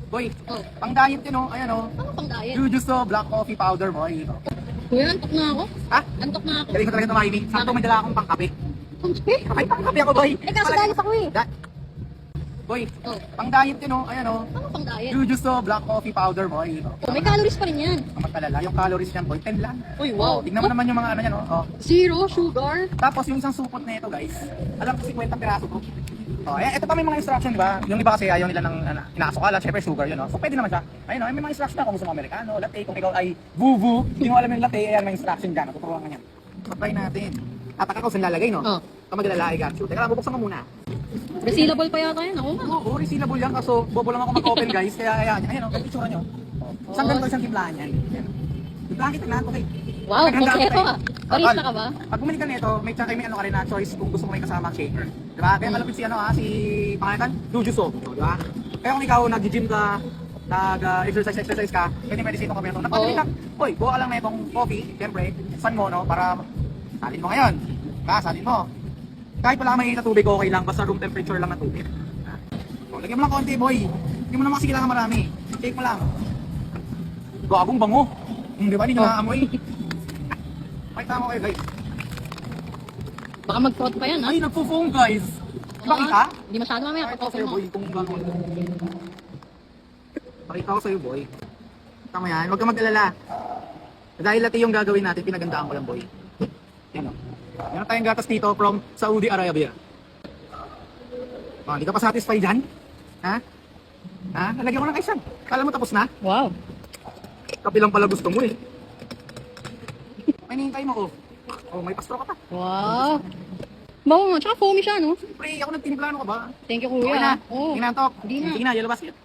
Boy, Oh, pang diet yun oh. Ayan oh. ano pang diet? Jujuso black coffee powder boy. Kuya, antok na ako. Ha? Antok na ako. Galing ko talaga tumahimik. Sakto may dala akong pangkape. Ay, pangkape ako boy. Eh, kaso dahil ako eh. Boy, Oh, pang diet yun oh. Ayan oh. ano pang diet? Jujuso black coffee powder boy. Oh, may calories pa rin yan. Ang magkalala, yung calories niyan boy, 10 lang. Uy, wow. Oh, tignan mo naman yung mga ano yan oh. Oh. Zero sugar. Tapos yung isang supot na ito guys, alam ko 50 piraso ko. Oh, ito pa may mga instruction, di ba? Yung iba kasi ayaw nila ng inaasukal, syempre sugar yun, no? So pwede naman siya. Ayun, may mga instruction na kung gusto mo Amerikano, latte, kung ikaw ay vuvu, hindi mo alam yung latte, ayan may instruction dyan, tuturuan ka niyan. Try natin. Taka ko saan lalagay, no? Oh. Kamagalala, I got you. Teka lang, bubuksan ko muna. Resealable pa yata yan. Ako nga. Oo, resealable yan, kaso bobo lang ako mag-open guys, kaya ayan, ayan, no? Picture nyo. Isang ganito isang timplahan yan. Timplahan kita na, okay. Wow, Maganda kompleto ako, ah. eh. Barista ka ba? Pag bumili ka nito, may ano ka rin na choice kung gusto mo may kasama shaker. Diba? Kaya malapit si si pangalan, Jujuso. Diba? Kaya kung ikaw nag-gym ka, nag-exercise ka, pwede sa itong kape na ito. Napadali lang. Uy, buha ka lang na itong coffee, siyempre, san mo, no? Para salin mo ngayon. Diba? Salin mo. Kahit wala kang makikita tubig, okay lang. Basta room temperature lang ang tubig. O, lagyan mo lang konti, boy. Hindi mo naman kasi kailangan marami. Shake mo lang. Gagong bango. Di ba? Hindi nyo naamoy. Pakita mo kayo guys. Baka mag-fraud pa yan, ha? Ay, nagpo-foam guys. Di ba kita? Hindi masyado mamaya. Pakita ko Pag-open sa'yo mo. boy, kung gano'n. Pakita ko sa'yo boy. Tama yan, huwag kang mag-alala. Dahil latte yung gagawin natin, pinagandaan ko lang boy. Yan o. Meron tayong gatas dito from Saudi Arabia. Hindi ka pa satisfied dyan? Ha? Ha? Nalagyan ko ng ice yan. Kala mo tapos na? Wow. Kape lang pala gusto mo eh. May nihintay mo oh. Oh, may pastro ka pa. Wow. Bawo nga. Tsaka foamy siya, no? Pre, ako nagtimpla, ano ka ba? Thank you, Okay kuya. na. Oo. Tingnan to. Hindi na. Sige na, yellow basket.